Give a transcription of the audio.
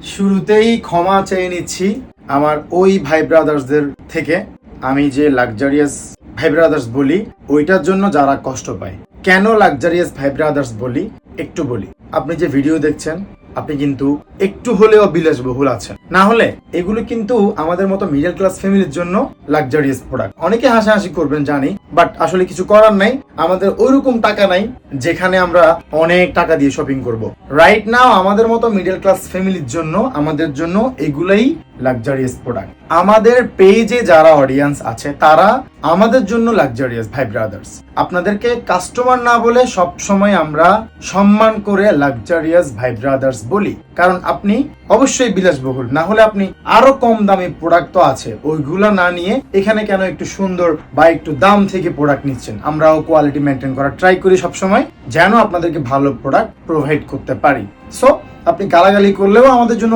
শুরুতেই ক্ষমা চেয়ে নিচ্ছি আমার ওই ভাই ব্রাদার্সদের থেকে। আমি যে লাক্সারিয়াস ভাই ব্রাদার্স বলি ওইটার জন্য যারা কষ্ট পায়। কেন লাক্সারিয়াস ভাই ব্রাদার্স বলি একটু বলি। আপনি যে ভিডিও দেখছেন আপনি কিন্তু একটু হলেও বিলাসবহুল আছেন, না হলে এগুলো কিন্তু আমাদের মতো মিডল ক্লাস ফ্যামিলির জন্য লাক্সারিয়াস প্রোডাক্ট। অনেকে হাসাহাসি করবেন জানি, বাট আসলে কিছু করার নাই। আমাদের ওইরকম টাকা নাই যেখানে আমরা অনেক টাকা দিয়ে শপিং করব। রাইট নাও আমাদের মতো মিডল ক্লাস ফ্যামিলির জন্য, আমাদের জন্য এগুলাই লাক্সারিয়াস প্রোডাক্ট। আমাদের পেজে যারা অডিয়েন্স আছে তারা আমাদের জন্য লাক্সারিয়াস ভাই ব্রাদার্স। আপনাদেরকে কাস্টমার না বলে সব সময় আমরা সম্মান করে লাক্সারিয়াস ভাই ব্রাদার্স বলি, কারণ আপনি অবশ্যই বিলাসবহুল, না হলে আপনি আরো কম দামি প্রোডাক্ট তো আছে ওইগুলা না নিয়ে এখানে কেন একটু সুন্দর বা একটু দাম থেকে প্রোডাক্ট নিচ্ছেন। আমরাও কোয়ালিটি মেনটেন করার ট্রাই করি সবসময়, যেন আপনাদেরকে ভালো প্রোডাক্ট প্রোভাইড করতে পারি। সো আপনি গালাগালি করলেও আমাদের জন্য